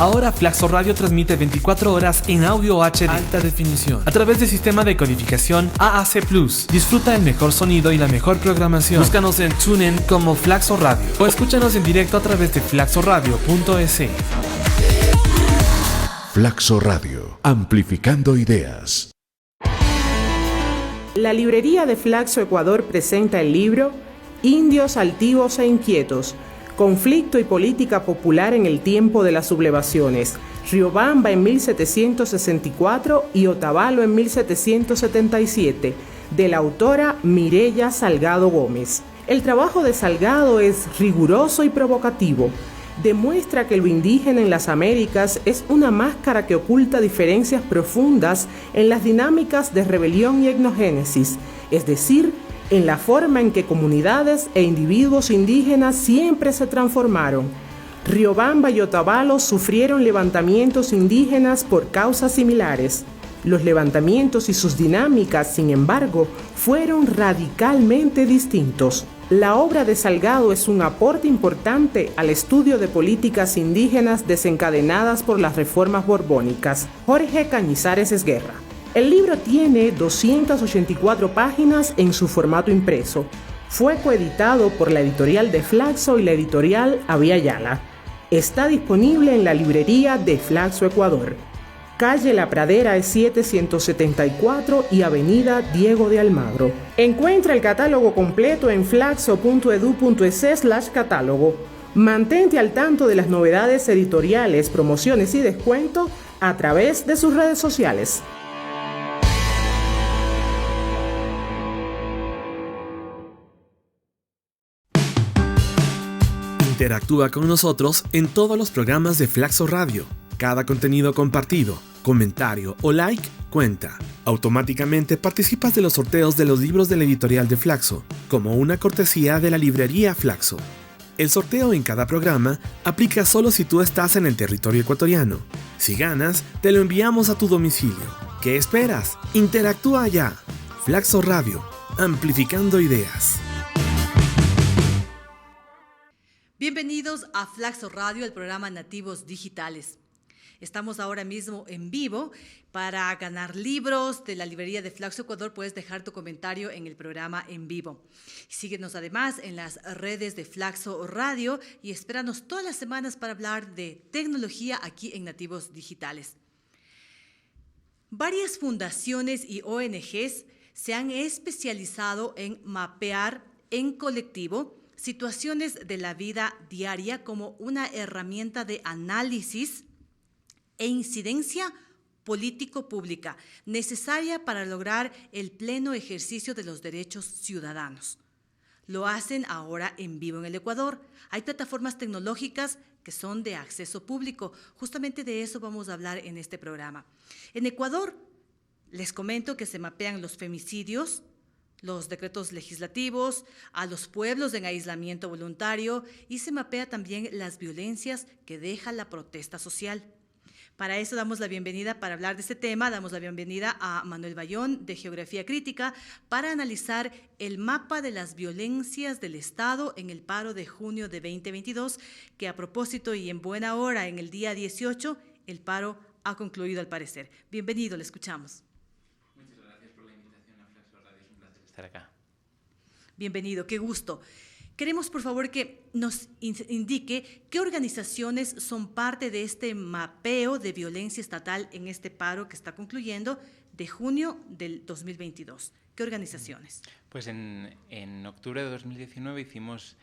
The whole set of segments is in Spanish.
Ahora Flaxo Radio transmite 24 horas en audio HD alta definición a través del sistema de codificación AAC+. Disfruta el mejor sonido y la mejor programación. Búscanos en TuneIn como Flaxo Radio o escúchanos en directo a través de flaxoradio.es. Flaxo Radio, amplificando ideas. La librería de Flaxo Ecuador presenta el libro Indios altivos e inquietos, conflicto y política popular en el tiempo de las sublevaciones, Riobamba en 1764 y Otavalo en 1777, de la autora Mireya Salgado Gómez. El trabajo de Salgado es riguroso y provocativo. Demuestra que lo indígena en las Américas es una máscara que oculta diferencias profundas en las dinámicas de rebelión y etnogénesis, es decir, en la forma en que comunidades e individuos indígenas siempre se transformaron. Riobamba y Otavalo sufrieron levantamientos indígenas por causas similares. Los levantamientos y sus dinámicas, sin embargo, fueron radicalmente distintos. La obra de Salgado es un aporte importante al estudio de políticas indígenas desencadenadas por las reformas borbónicas. Jorge Cañizares Esguerra. El libro tiene 284 páginas en su formato impreso. Fue coeditado por la editorial de Flaxo y la editorial Avia Yala. Está disponible en la librería de Flaxo Ecuador. Calle La Pradera es 774 y Avenida Diego de Almagro. Encuentra el catálogo completo en flaxo.edu.es/catálogo. Mantente al tanto de las novedades editoriales, promociones y descuento a través de sus redes sociales. Interactúa con nosotros en todos los programas de Flaxo Radio. Cada contenido compartido, comentario o like cuenta. Automáticamente participas de los sorteos de los libros de la editorial de Flaxo, como una cortesía de la librería Flaxo. El sorteo en cada programa aplica solo si tú estás en el territorio ecuatoriano. Si ganas, te lo enviamos a tu domicilio. ¿Qué esperas? Interactúa ya. Flaxo Radio, amplificando ideas. Bienvenidos a Flaxo Radio, el programa Nativos Digitales. Estamos ahora mismo en vivo. Para ganar libros de la librería de Flaxo Ecuador puedes dejar tu comentario en el programa en vivo. Síguenos además en las redes de Flaxo Radio y espéranos todas las semanas para hablar de tecnología aquí en Nativos Digitales. Varias fundaciones y ONGs se han especializado en mapear en colectivo situaciones de la vida diaria como una herramienta de análisis e incidencia político-pública necesaria para lograr el pleno ejercicio de los derechos ciudadanos. Lo hacen ahora en vivo en el Ecuador. Hay plataformas tecnológicas que son de acceso público. Justamente de eso vamos a hablar en este programa. En Ecuador, les comento que se mapean los femicidios, los decretos legislativos, a los pueblos en aislamiento voluntario y se mapea también las violencias que deja la protesta social. Para eso damos la bienvenida, para hablar de este tema, damos la bienvenida a Manuel Bayón de Geografía Crítica para analizar el mapa de las violencias del Estado en el paro de junio de 2022, que a propósito y en buena hora, en el día 18, el paro ha concluido al parecer. Bienvenido, le escuchamos. Estar acá. Bienvenido, qué gusto. Queremos, por favor, que nos indique qué organizaciones son parte de este mapeo de violencia estatal en este paro que está concluyendo de junio del 2022. ¿Qué organizaciones? Pues en octubre de 2019 hicimos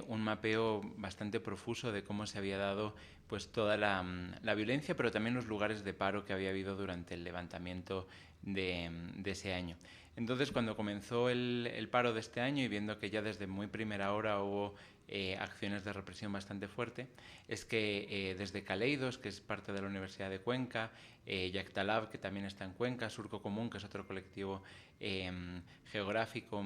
un mapeo bastante profuso de cómo se había dado pues, toda la violencia, pero también los lugares de paro que había habido durante el levantamiento de ese año. Entonces, cuando comenzó el paro de este año y viendo que ya desde muy primera hora hubo acciones de represión bastante fuerte, es que desde Caleidos, que es parte de la Universidad de Cuenca, Yactalab, que también está en Cuenca, Surco Común, que es otro colectivo geográfico,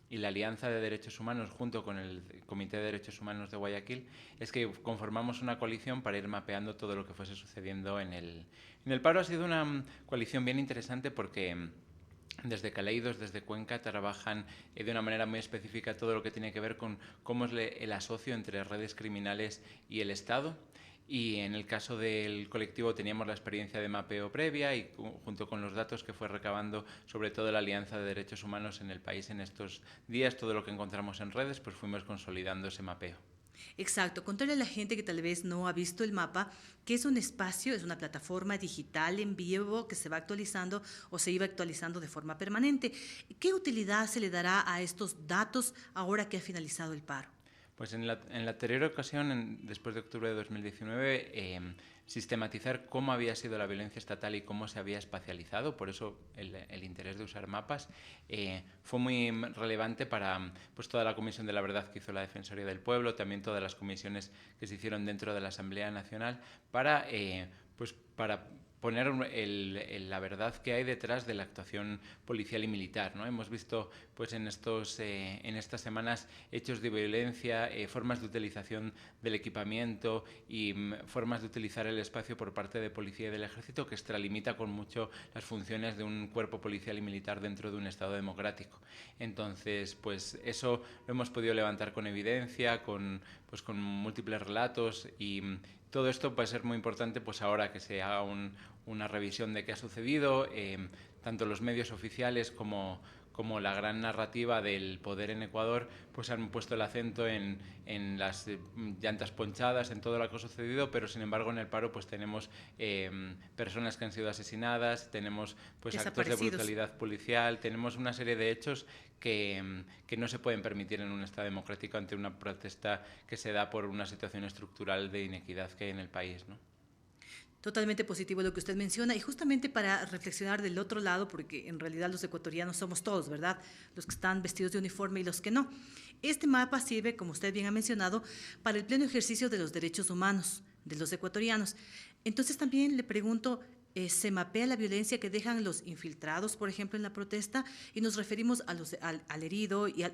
y la Alianza de Derechos Humanos, junto con el Comité de Derechos Humanos de Guayaquil, es que conformamos una coalición para ir mapeando todo lo que fuese sucediendo en el paro. Ha sido una coalición bien interesante porque desde Caleidos, desde Cuenca, trabajan de una manera muy específica todo lo que tiene que ver con cómo es el asocio entre redes criminales y el Estado. Y en el caso del colectivo teníamos la experiencia de mapeo previa y junto con los datos que fue recabando sobre todo la Alianza de Derechos Humanos en el país en estos días, todo lo que encontramos en redes, pues fuimos consolidando ese mapeo. Exacto, contarle a la gente que tal vez no ha visto el mapa, que es un espacio, es una plataforma digital en vivo que se va actualizando o se iba actualizando de forma permanente. ¿Qué utilidad se le dará a estos datos ahora que ha finalizado el paro? Pues en la anterior ocasión, después de octubre de 2019, sistematizar cómo había sido la violencia estatal y cómo se había espacializado, por eso el interés de usar mapas, fue muy relevante para pues, toda la Comisión de la Verdad que hizo la Defensoría del Pueblo, también todas las comisiones que se hicieron dentro de la Asamblea Nacional, para poner la verdad que hay detrás de la actuación policial y militar, ¿no? Hemos visto pues, en estas semanas hechos de violencia, formas de utilización del equipamiento y formas de utilizar el espacio por parte de policía y del ejército que extralimita con mucho las funciones de un cuerpo policial y militar dentro de un Estado democrático. Entonces, pues eso lo hemos podido levantar con evidencia, con múltiples relatos y todo esto puede ser muy importante pues ahora que se haga una revisión de qué ha sucedido, tanto los medios oficiales como la gran narrativa del poder en Ecuador pues han puesto el acento en las llantas ponchadas, en todo lo que ha sucedido, pero sin embargo en el paro pues tenemos personas que han sido asesinadas, tenemos pues actos de brutalidad policial, tenemos una serie de hechos que no se pueden permitir en un Estado democrático ante una protesta que se da por una situación estructural de inequidad que hay en el país, ¿no? Totalmente positivo lo que usted menciona y justamente para reflexionar del otro lado, porque en realidad los ecuatorianos somos todos, ¿verdad? Los que están vestidos de uniforme y los que no. Este mapa sirve, como usted bien ha mencionado, para el pleno ejercicio de los derechos humanos de los ecuatorianos. Entonces también le pregunto, ¿se mapea la violencia que dejan los infiltrados, por ejemplo, en la protesta? Y nos referimos al herido y a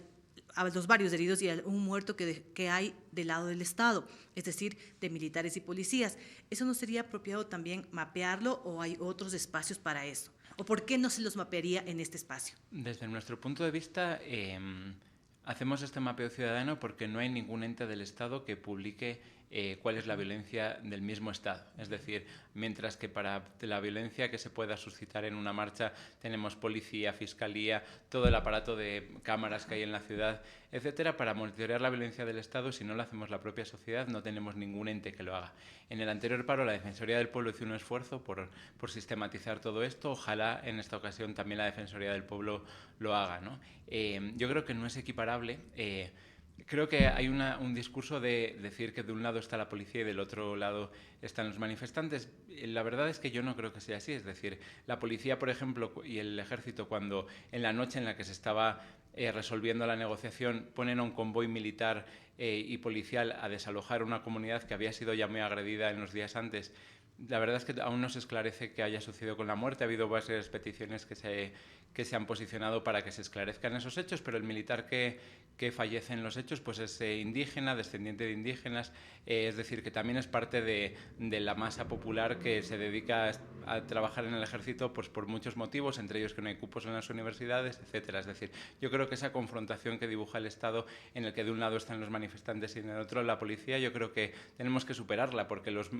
los varios heridos y a un muerto que hay del lado del Estado, es decir, de militares y policías. ¿Eso no sería apropiado también mapearlo o hay otros espacios para eso? ¿O por qué no se los mapearía en este espacio? Desde nuestro punto de vista, hacemos este mapeo ciudadano porque no hay ningún ente del Estado que publique cuál es la violencia del mismo Estado. Es decir, mientras que para la violencia que se pueda suscitar en una marcha tenemos policía, fiscalía, todo el aparato de cámaras que hay en la ciudad, etcétera, para monitorear la violencia del Estado, si no lo hacemos la propia sociedad, no tenemos ningún ente que lo haga. En el anterior paro, la Defensoría del Pueblo hizo un esfuerzo por sistematizar todo esto. Ojalá en esta ocasión también la Defensoría del Pueblo lo haga, ¿no? Yo creo que no es equiparable. Creo que hay un discurso de decir que de un lado está la policía y del otro lado están los manifestantes. La verdad es que yo no creo que sea así. Es decir, la policía, por ejemplo, y el ejército, cuando en la noche en la que se estaba resolviendo la negociación, ponen a un convoy militar y policial a desalojar una comunidad que había sido ya muy agredida en los días antes. La verdad es que aún no se esclarece qué haya sucedido con la muerte. Ha habido varias peticiones que se han posicionado para que se esclarezcan esos hechos, pero el militar que fallece en los hechos pues es indígena, descendiente de indígenas, es decir, que también es parte de la masa popular que se dedica a trabajar en el ejército pues por muchos motivos, entre ellos que no hay cupos en las universidades, etcétera. Es decir, yo creo que esa confrontación que dibuja el Estado, en el que de un lado están los manifestantes y en el otro la policía, yo creo que tenemos que superarla, porque los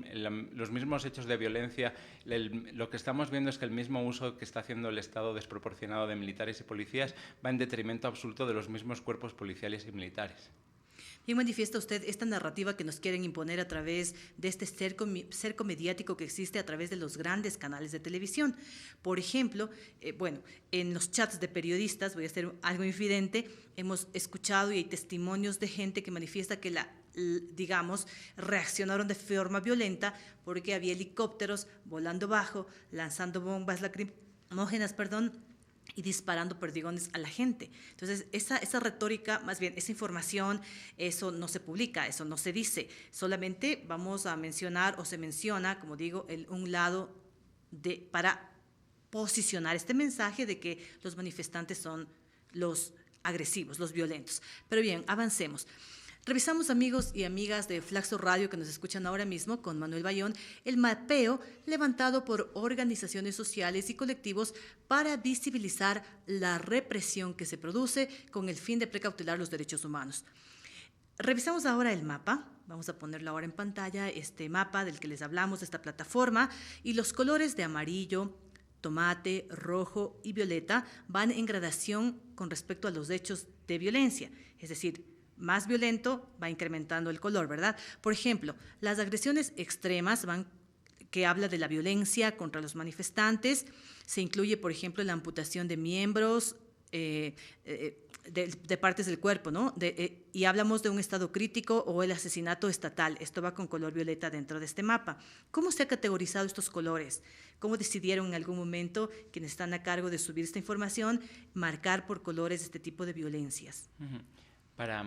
mismos hechos de violencia, lo que estamos viendo es que el mismo uso que está haciendo el Estado desproporcionado de militares y policías va en detrimento absoluto de los mismos cuerpos policiales y militares. Bien manifiesta usted esta narrativa que nos quieren imponer a través de este cerco mediático que existe a través de los grandes canales de televisión. Por ejemplo, en los chats de periodistas, voy a hacer algo infidente, hemos escuchado y hay testimonios de gente que manifiesta que reaccionaron de forma violenta porque había helicópteros volando bajo, lanzando bombas lacrimógenas, y disparando perdigones a la gente. Entonces, esa retórica, más bien, esa información, eso no se publica, eso no se dice. Solamente vamos a mencionar, o se menciona, como digo, un lado para posicionar este mensaje de que los manifestantes son los agresivos, los violentos. Pero bien, avancemos. Revisamos, amigos y amigas de Flaxo Radio que nos escuchan ahora mismo con Manuel Bayón, el mapeo levantado por organizaciones sociales y colectivos para visibilizar la represión que se produce con el fin de precautelar los derechos humanos. Revisamos ahora el mapa. Vamos a ponerlo ahora en pantalla, este mapa del que les hablamos, de esta plataforma, y los colores de amarillo, tomate, rojo y violeta van en gradación con respecto a los hechos de violencia. Es decir, más violento va incrementando el color, ¿verdad? Por ejemplo, las agresiones extremas que habla de la violencia contra los manifestantes. Se incluye, por ejemplo, la amputación de miembros, de partes del cuerpo, ¿no? Y hablamos de un estado crítico o el asesinato estatal. Esto va con color violeta dentro de este mapa. ¿Cómo se ha categorizado estos colores? ¿Cómo decidieron en algún momento quienes están a cargo de subir esta información marcar por colores este tipo de violencias? Uh-huh. Para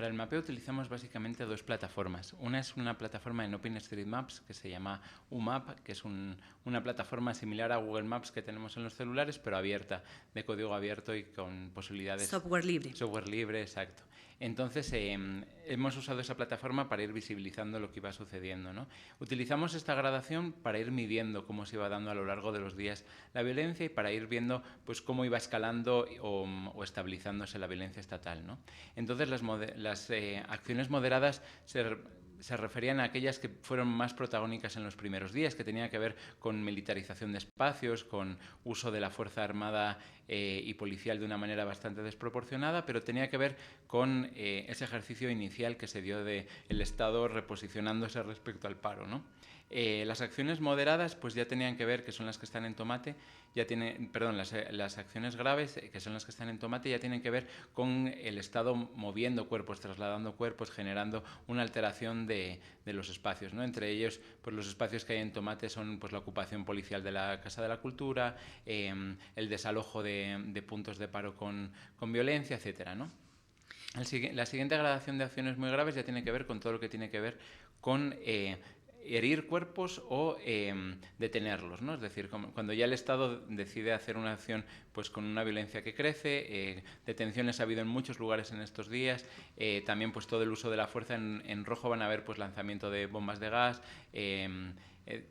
el mapeo utilizamos básicamente dos plataformas. Una es una plataforma en OpenStreetMaps que se llama UMAP, que es una plataforma similar a Google Maps que tenemos en los celulares, pero abierta, de código abierto y con posibilidades... Software libre. Software libre, exacto. Entonces, hemos usado esa plataforma para ir visibilizando lo que iba sucediendo, ¿no? Utilizamos esta gradación para ir midiendo cómo se iba dando a lo largo de los días la violencia y para ir viendo pues, cómo iba escalando o estabilizándose la violencia estatal, ¿no? Entonces, las acciones moderadas se referían a aquellas que fueron más protagónicas en los primeros días, que tenían que ver con militarización de espacios, con uso de la fuerza armada y policial de una manera bastante desproporcionada, pero tenía que ver con ese ejercicio inicial que se dio del Estado reposicionándose respecto al paro, ¿no? Las acciones moderadas pues ya tenían que ver, que son las que están en tomate, las acciones graves, que son las que están en tomate, ya tienen que ver con el Estado moviendo cuerpos, trasladando cuerpos, generando una alteración de los espacios, ¿no? Entre ellos, pues los espacios que hay en tomate son pues, la ocupación policial de la Casa de la Cultura, el desalojo de puntos de paro con violencia, etcétera, ¿no? La siguiente gradación de acciones muy graves ya tiene que ver con todo lo que tiene que ver con herir cuerpos o detenerlos, ¿no? Es decir, cuando ya el Estado decide hacer una acción pues con una violencia que crece, detenciones ha habido en muchos lugares en estos días, también pues todo el uso de la fuerza. En rojo van a haber pues lanzamiento de bombas de gas,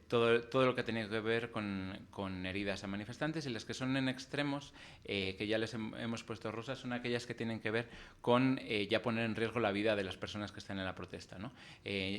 todo lo que tiene que ver con heridas a manifestantes, y las que son en extremos, que ya les hemos puesto rosas, son aquellas que tienen que ver con ya poner en riesgo la vida de las personas que están en la protesta, ¿no?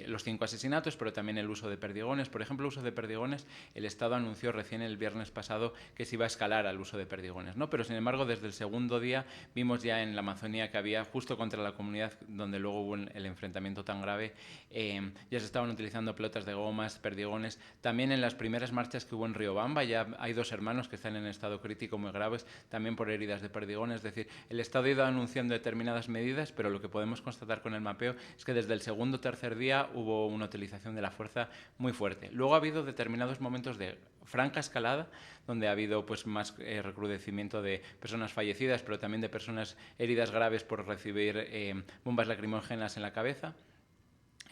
Los 5 asesinatos, pero también el uso de perdigones. Por ejemplo, el uso de perdigones, el Estado anunció recién el viernes pasado que se iba a escalar al uso de perdigones, ¿no? Pero sin embargo, desde el segundo día vimos ya en la Amazonía que había, justo contra la comunidad donde luego hubo el enfrentamiento tan grave, ya se estaban utilizando pelotas de gomas, perdigones. También en las primeras marchas que hubo en Riobamba ya hay 2 hermanos que están en estado crítico muy graves, también por heridas de perdigones. Es decir, el Estado ha ido anunciando determinadas medidas, pero lo que podemos constatar con el mapeo es que desde el segundo o tercer día hubo una utilización de la fuerza muy fuerte. Luego ha habido determinados momentos de franca escalada, donde ha habido pues, más recrudecimiento de personas fallecidas, pero también de personas heridas graves por recibir bombas lacrimógenas en la cabeza,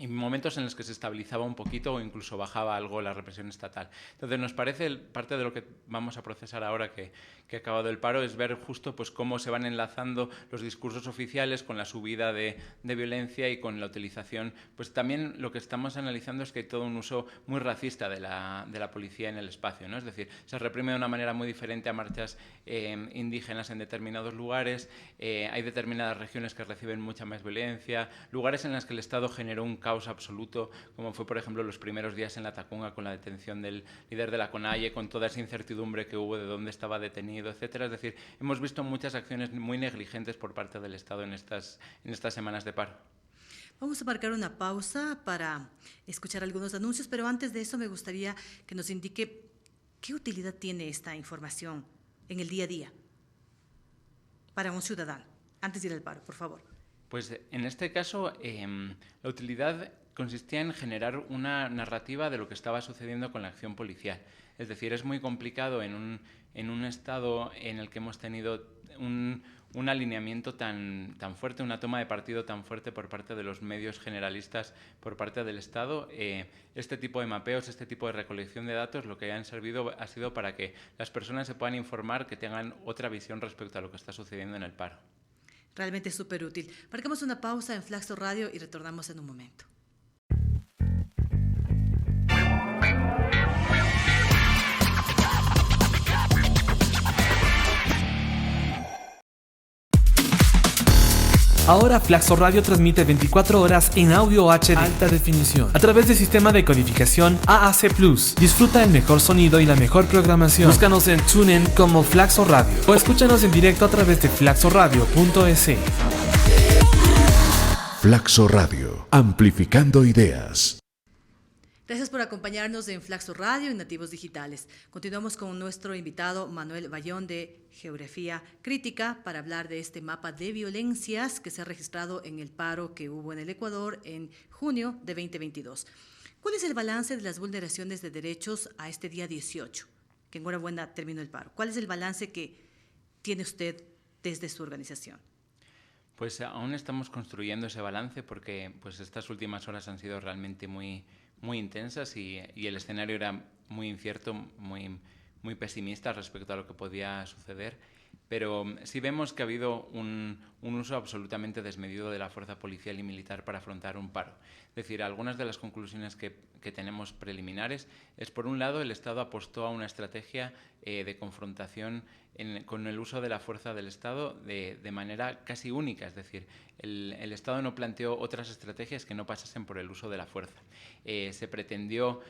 y momentos en los que se estabilizaba un poquito o incluso bajaba algo la represión estatal. Entonces, nos parece, parte de lo que vamos a procesar ahora que ha acabado el paro, es ver justo pues, cómo se van enlazando los discursos oficiales con la subida de violencia y con la utilización. Pues también lo que estamos analizando es que hay todo un uso muy racista de la policía en el espacio, ¿no? Es decir, se reprime de una manera muy diferente a marchas indígenas en determinados lugares, hay determinadas regiones que reciben mucha más violencia, lugares en los que el Estado generó un caos absoluto, como fue, por ejemplo, los primeros días en la Tacunga con la detención del líder de la CONAIE, con toda esa incertidumbre que hubo de dónde estaba detenido, etcétera. Es decir, hemos visto muchas acciones muy negligentes por parte del Estado en estas semanas de paro. Vamos a marcar una pausa para escuchar algunos anuncios, pero antes de eso me gustaría que nos indique qué utilidad tiene esta información en el día a día para un ciudadano, antes de ir al paro, por favor. Pues en este caso, la utilidad consistía en generar una narrativa de lo que estaba sucediendo con la acción policial. Es decir, es muy complicado en un estado en el que hemos tenido un alineamiento tan fuerte, una toma de partido tan fuerte por parte de los medios generalistas, por parte del Estado. Este tipo de mapeos, este tipo de recolección de datos, lo que han servido ha sido para que las personas se puedan informar, que tengan otra visión respecto a lo que está sucediendo en el paro. Realmente es súper útil. Marcamos una pausa en Flaxo Radio y retornamos en un momento. Ahora Flaxo Radio transmite 24 horas en audio HD alta definición a través del sistema de codificación AAC+. Disfruta el mejor sonido y la mejor programación. Búscanos en TuneIn como Flaxo Radio o escúchanos en directo a través de flaxoradio.es. Flaxo Radio, amplificando ideas. Gracias por acompañarnos en Flaxo Radio y Nativos Digitales. Continuamos con nuestro invitado Manuel Bayón de Geografía Crítica para hablar de este mapa de violencias que se ha registrado en el paro que hubo en el Ecuador en junio de 2022. ¿Cuál es el balance de las vulneraciones de derechos a este día 18? Que enhorabuena terminó el paro. ¿Cuál es el balance que tiene usted desde su organización? Pues aún estamos construyendo ese balance porque pues estas últimas horas han sido realmente muy intensas y el escenario era muy incierto, muy pesimista respecto a lo que podía suceder. Pero sí vemos que ha habido un uso absolutamente desmedido de la fuerza policial y militar para afrontar un paro. Es decir, algunas de las conclusiones que tenemos preliminares es, por un lado, el Estado apostó a una estrategia de confrontación con el uso de la fuerza del Estado de manera casi única. Es decir, el Estado no planteó otras estrategias que no pasasen por el uso de la fuerza. Se pretendió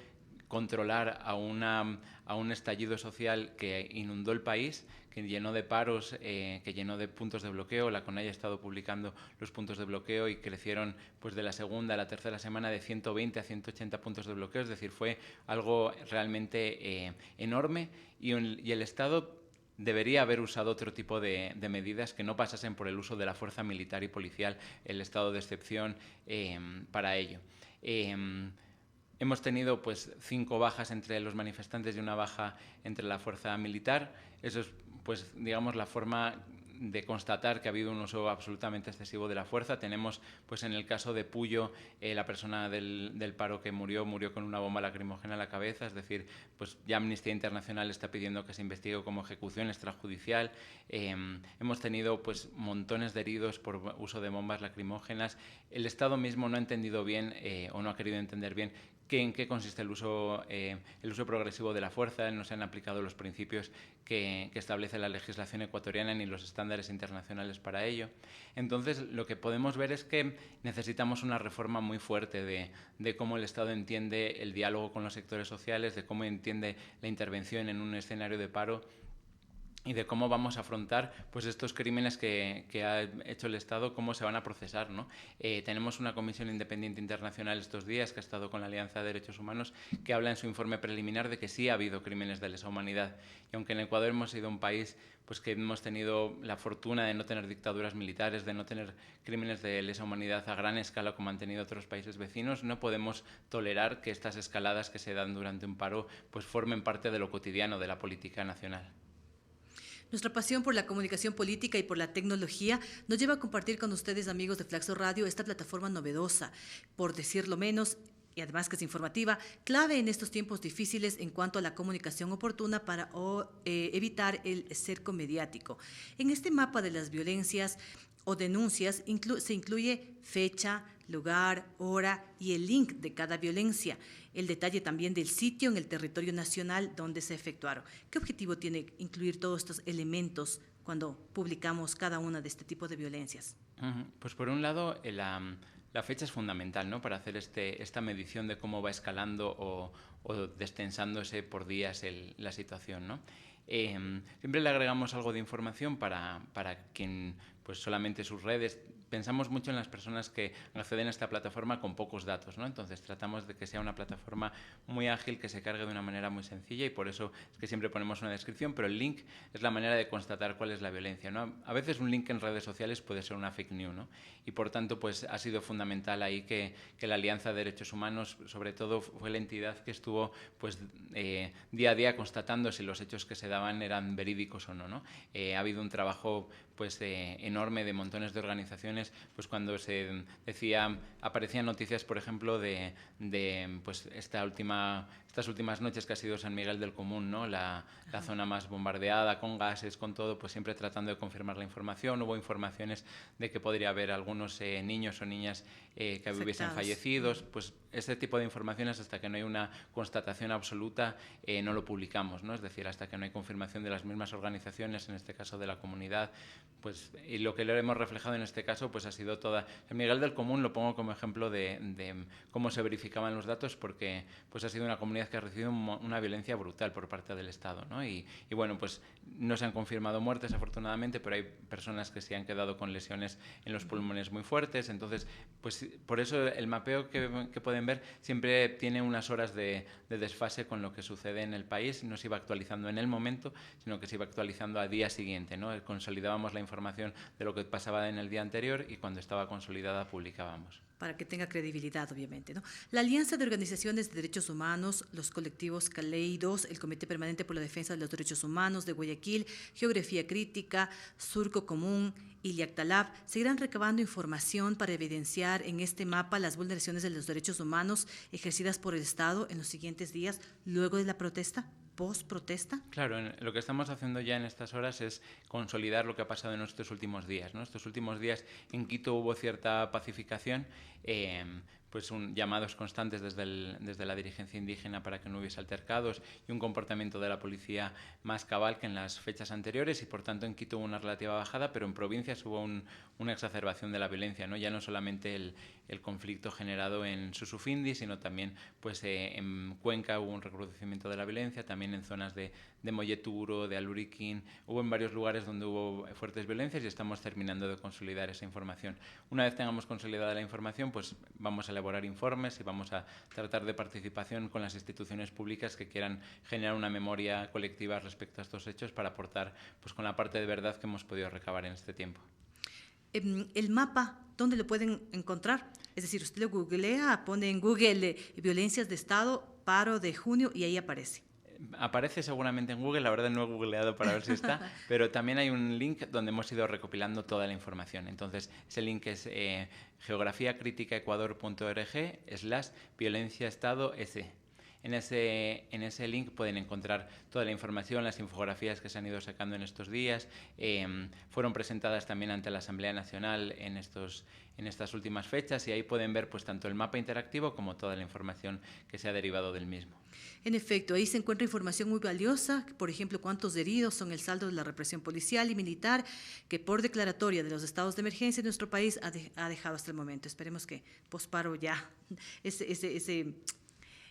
controlar a un estallido social que inundó el país, que llenó de paros, que llenó de puntos de bloqueo. La CONAIE ha estado publicando los puntos de bloqueo y crecieron pues, de la segunda a la tercera semana de 120 a 180 puntos de bloqueo. Es decir, fue algo realmente enorme y el Estado debería haber usado otro tipo de medidas que no pasasen por el uso de la fuerza militar y policial, el estado de excepción para ello. Hemos tenido pues 5 bajas entre los manifestantes y una baja entre la fuerza militar. Eso es, pues, digamos, la forma de constatar que ha habido un uso absolutamente excesivo de la fuerza. Tenemos, pues, en el caso de Puyo, la persona del paro que murió con una bomba lacrimógena en la cabeza. Es decir, pues ya Amnistía Internacional está pidiendo que se investigue como ejecución extrajudicial. Hemos tenido, pues, montones de heridos por uso de bombas lacrimógenas. El Estado mismo no ha entendido bien o no ha querido entender bien en qué consiste el uso progresivo de la fuerza. No se han aplicado los principios que establece la legislación ecuatoriana ni los estándares internacionales para ello. Entonces, lo que podemos ver es que necesitamos una reforma muy fuerte de cómo el Estado entiende el diálogo con los sectores sociales, de cómo entiende la intervención en un escenario de paro y de cómo vamos a afrontar pues, estos crímenes que ha hecho el Estado, cómo se van a procesar, ¿no? Tenemos una comisión independiente internacional estos días que ha estado con la Alianza de Derechos Humanos, que habla en su informe preliminar de que sí ha habido crímenes de lesa humanidad. Y aunque en Ecuador hemos sido un país pues, que hemos tenido la fortuna de no tener dictaduras militares, de no tener crímenes de lesa humanidad a gran escala como han tenido otros países vecinos, no podemos tolerar que estas escaladas que se dan durante un paro pues, formen parte de lo cotidiano de la política nacional. Nuestra pasión por la comunicación política y por la tecnología nos lleva a compartir con ustedes, amigos de Flaxo Radio, esta plataforma novedosa, por decirlo menos, y además que es informativa, clave en estos tiempos difíciles en cuanto a la comunicación oportuna para evitar el cerco mediático. En este mapa de las violencias o denuncias se incluye fecha, lugar, hora y el link de cada violencia, el detalle también del sitio en el territorio nacional donde se efectuaron. ¿Qué objetivo tiene incluir todos estos elementos cuando publicamos cada una de este tipo de violencias? Pues por un lado, la fecha es fundamental, ¿no? Para hacer esta medición de cómo va escalando o destensándose por días la situación, ¿no? Siempre le agregamos algo de información para quien pues solamente sus redes. Pensamos mucho en las personas que acceden a esta plataforma con pocos datos, ¿no? Entonces tratamos de que sea una plataforma muy ágil, que se cargue de una manera muy sencilla y por eso es que siempre ponemos una descripción, pero el link es la manera de constatar cuál es la violencia, ¿no? A veces un link en redes sociales puede ser una fake news, ¿no? Y por tanto pues ha sido fundamental ahí que la Alianza de Derechos Humanos, sobre todo, fue la entidad que estuvo pues día a día constatando si los hechos que se daban eran verídicos o no, ¿no? Ha habido un trabajo pues enorme de montones de organizaciones, pues cuando se decía, aparecían noticias, por ejemplo, de pues estas últimas noches que ha sido San Miguel del Común, ¿no? La zona más bombardeada, con gases, con todo, pues siempre tratando de confirmar la información. Hubo informaciones de que podría haber algunos niños o niñas que hubiesen fallecidos, pues este tipo de informaciones, hasta que no hay una constatación absoluta, no lo publicamos, ¿no? Es decir, hasta que no hay confirmación de las mismas organizaciones, en este caso de la comunidad, pues, y lo que le hemos reflejado en este caso pues ha sido toda... En Miguel del Común lo pongo como ejemplo de cómo se verificaban los datos, porque pues ha sido una comunidad que ha recibido una violencia brutal por parte del Estado, ¿no? Y bueno, pues no se han confirmado muertes afortunadamente, pero hay personas que se han quedado con lesiones en los pulmones muy fuertes. Entonces, pues por eso el mapeo que pueden ver siempre tiene unas horas de desfase con lo que sucede en el país. No se iba actualizando en el momento, sino que se iba actualizando al día siguiente, ¿no? Consolidábamos la información de lo que pasaba en el día anterior y cuando estaba consolidada publicábamos. Para que tenga credibilidad, obviamente, ¿no? La Alianza de Organizaciones de Derechos Humanos, los colectivos Caleidos, el Comité Permanente por la Defensa de los Derechos Humanos de Guayaquil, Geografía Crítica, Surco Común y Liactalab seguirán recabando información para evidenciar en este mapa las vulneraciones de los derechos humanos ejercidas por el Estado en los siguientes días, luego de la protesta. ¿Post-protesta? Claro, lo que estamos haciendo ya en estas horas es consolidar lo que ha pasado en estos últimos días, ¿no? Estos últimos días en Quito hubo cierta pacificación, pues llamados constantes desde la dirigencia indígena para que no hubiese altercados y un comportamiento de la policía más cabal que en las fechas anteriores, y por tanto en Quito hubo una relativa bajada, pero en provincias hubo una exacerbación de la violencia, ¿no? Ya no solamente el conflicto generado en Susufindi, sino también pues en Cuenca hubo un recrudecimiento de la violencia, también en zonas de Molleturo, de Aluriquín, hubo en varios lugares donde hubo fuertes violencias, y estamos terminando de consolidar esa información. Una vez tengamos consolidada la información, pues vamos a elaborar informes y vamos a tratar de participación con las instituciones públicas que quieran generar una memoria colectiva respecto a estos hechos, para aportar pues con la parte de verdad que hemos podido recabar en este tiempo. El mapa, ¿dónde lo pueden encontrar? Es decir, usted lo googlea, pone en Google violencias de Estado, paro de junio, y ahí aparece. Aparece seguramente en Google, la verdad no he googleado para ver si está, pero también hay un link donde hemos ido recopilando toda la información. Entonces, ese link es geografiacriticaecuador.org/violenciaestado-s. En ese link pueden encontrar toda la información, las infografías que se han ido sacando en estos días. Fueron presentadas también ante la Asamblea Nacional en estas últimas fechas, y ahí pueden ver pues tanto el mapa interactivo como toda la información que se ha derivado del mismo. En efecto, ahí se encuentra información muy valiosa, por ejemplo, cuántos heridos son el saldo de la represión policial y militar que por declaratoria de los estados de emergencia en nuestro país ha dejado hasta el momento. Esperemos que posparo ya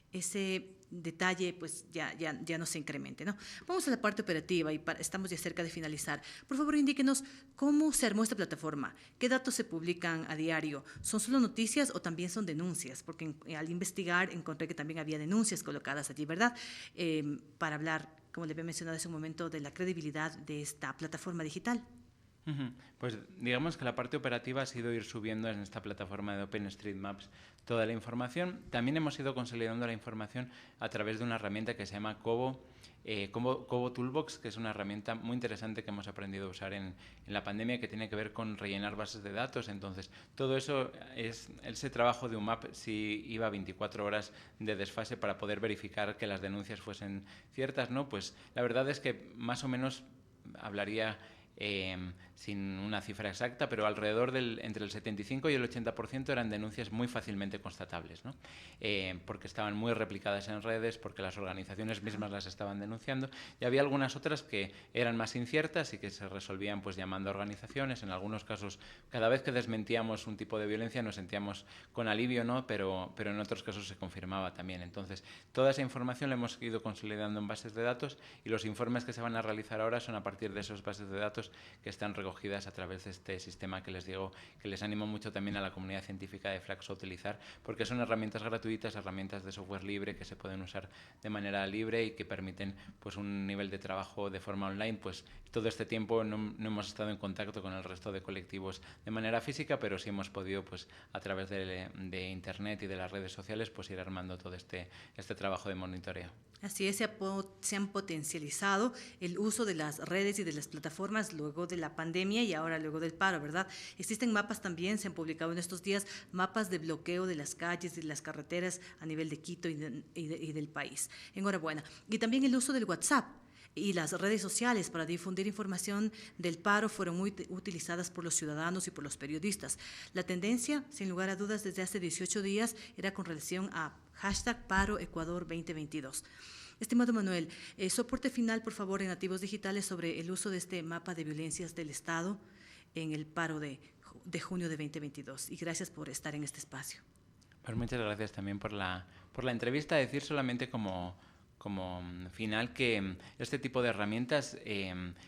ese detalle pues ya no se incremente, ¿no? Vamos a la parte operativa y estamos ya cerca de finalizar. Por favor, indíquenos cómo se armó esta plataforma, qué datos se publican a diario, ¿son solo noticias o también son denuncias? Porque al investigar encontré que también había denuncias colocadas allí, ¿verdad? Para hablar, como le había mencionado hace un momento, de la credibilidad de esta plataforma digital. Pues digamos que la parte operativa ha sido ir subiendo en esta plataforma de OpenStreetMaps toda la información. También hemos ido consolidando la información a través de una herramienta que se llama Cobo Toolbox, que es una herramienta muy interesante que hemos aprendido a usar en la pandemia, que tiene que ver con rellenar bases de datos. Entonces, todo eso ese trabajo de UMAP sí iba a 24 horas de desfase para poder verificar que las denuncias fuesen ciertas, ¿no? Pues la verdad es que más o menos hablaría sin una cifra exacta, pero alrededor entre el 75 y el 80% eran denuncias muy fácilmente constatables, ¿no? Porque estaban muy replicadas en redes, porque las organizaciones mismas las estaban denunciando, y había algunas otras que eran más inciertas y que se resolvían pues llamando a organizaciones. En algunos casos, cada vez que desmentíamos un tipo de violencia nos sentíamos con alivio, ¿no? Pero en otros casos se confirmaba también. Entonces, toda esa información la hemos ido consolidando en bases de datos, y los informes que se van a realizar ahora son a partir de esas bases de datos que están recogidas a través de este sistema que les digo, que les animo mucho también a la comunidad científica de Flaxo a utilizar, porque son herramientas gratuitas, herramientas de software libre que se pueden usar de manera libre y que permiten pues un nivel de trabajo de forma online. Pues todo este tiempo no hemos estado en contacto con el resto de colectivos de manera física, pero sí hemos podido pues a través de internet y de las redes sociales pues ir armando todo este trabajo de monitoreo. Así es, se han potencializado el uso de las redes y de las plataformas luego de la pandemia y ahora luego del paro, ¿verdad? Existen mapas también, se han publicado en estos días mapas de bloqueo de las calles y de las carreteras a nivel de Quito y del país. Enhorabuena. Y también el uso del WhatsApp. y las redes sociales para difundir información del paro fueron muy utilizadas por los ciudadanos y por los periodistas. La tendencia, sin lugar a dudas, desde hace 18 días era con relación a #ParoEcuador 2022. Estimado Manuel, soporte final, por favor, en Nativos Digitales sobre el uso de este mapa de violencias del Estado en el paro de junio de 2022. Y gracias por estar en este espacio. Pues muchas gracias también por la entrevista. Decir solamente como final que este tipo de herramientas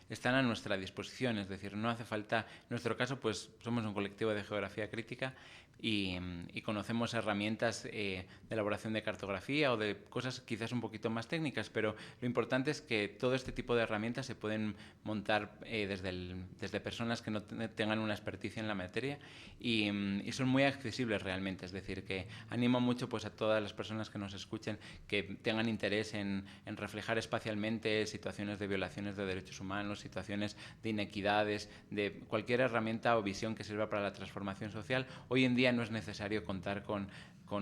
están a nuestra disposición, es decir, no hace falta, en nuestro caso pues somos un colectivo de geografía crítica y conocemos herramientas de elaboración de cartografía o de cosas quizás un poquito más técnicas, pero lo importante es que todo este tipo de herramientas se pueden montar desde personas que no tengan una experticia en la materia y son muy accesibles realmente, es decir, que animo mucho pues a todas las personas que nos escuchen que tengan interés en reflejar espacialmente situaciones de violaciones de derechos humanos, situaciones de inequidades, de cualquier herramienta o visión que sirva para la transformación social. Hoy en día no es necesario contar con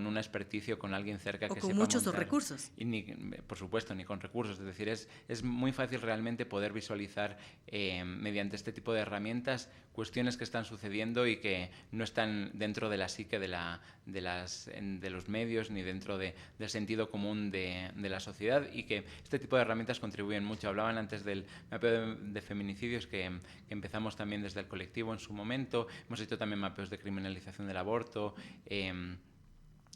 una experticia o con alguien cerca que sepa montar. O con muchos recursos. Y por supuesto, ni con recursos. Es decir, es muy fácil realmente poder visualizar mediante este tipo de herramientas cuestiones que están sucediendo y que no están dentro de la psique de los medios ni dentro del sentido común de la sociedad, y que este tipo de herramientas contribuyen mucho. Hablaban antes del mapeo de feminicidios que empezamos también desde el colectivo en su momento. Hemos hecho también mapeos de criminalización del aborto.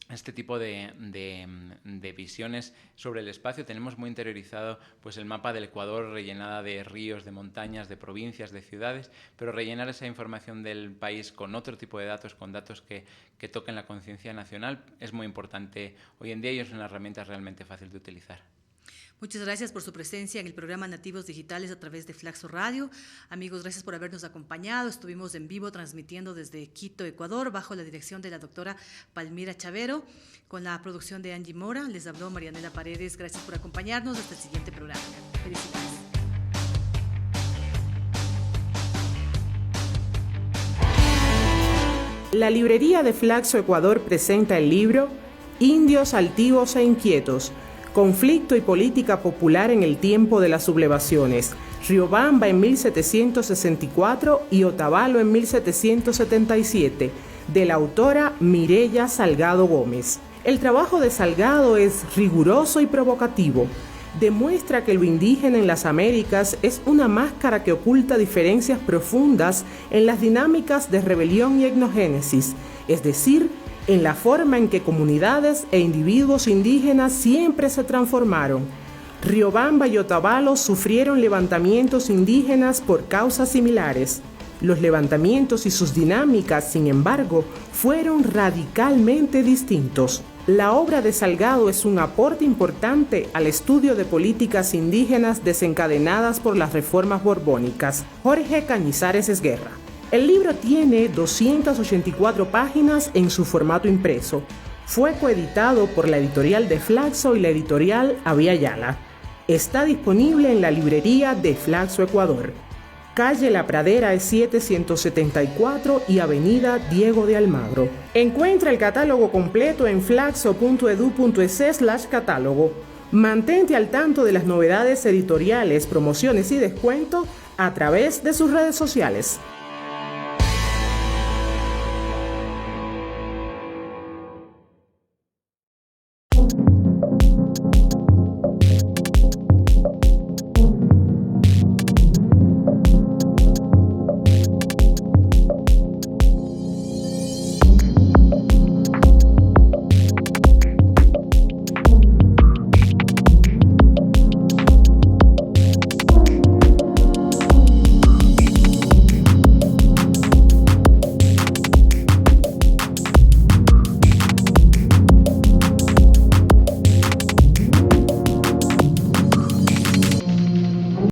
Este tipo de visiones sobre el espacio. Tenemos muy interiorizado pues el mapa del Ecuador, rellenada de ríos, de montañas, de provincias, de ciudades, pero rellenar esa información del país con otro tipo de datos, con datos que toquen la conciencia nacional, es muy importante hoy en día y es una herramienta realmente fácil de utilizar. Muchas gracias por su presencia en el programa Nativos Digitales a través de Flaxo Radio. Amigos, gracias por habernos acompañado. Estuvimos en vivo transmitiendo desde Quito, Ecuador, bajo la dirección de la doctora Palmira Chavero, con la producción de Angie Mora. Les habló Marianela Paredes. Gracias por acompañarnos. Hasta el siguiente programa. Felicidades. La librería de Flaxo Ecuador presenta el libro Indios altivos e inquietos, conflicto y política popular en el tiempo de las sublevaciones, Riobamba en 1764 y Otavalo en 1777, de la autora Mireya Salgado Gómez. El trabajo de Salgado es riguroso y provocativo. Demuestra que lo indígena en las Américas es una máscara que oculta diferencias profundas en las dinámicas de rebelión y etnogénesis, es decir, en la forma en que comunidades e individuos indígenas siempre se transformaron. Riobamba y Otavalo sufrieron levantamientos indígenas por causas similares. Los levantamientos y sus dinámicas, sin embargo, fueron radicalmente distintos. La obra de Salgado es un aporte importante al estudio de políticas indígenas desencadenadas por las reformas borbónicas. Jorge Cañizares Esguerra. El libro tiene 284 páginas en su formato impreso. Fue coeditado por la editorial de Flaxo y la editorial Avia Yala. Está disponible en la librería de Flaxo Ecuador. Calle La Pradera es 774 y Avenida Diego de Almagro. Encuentra el catálogo completo en flaxo.edu.es/catálogo. Mantente al tanto de las novedades editoriales, promociones y descuento a través de sus redes sociales.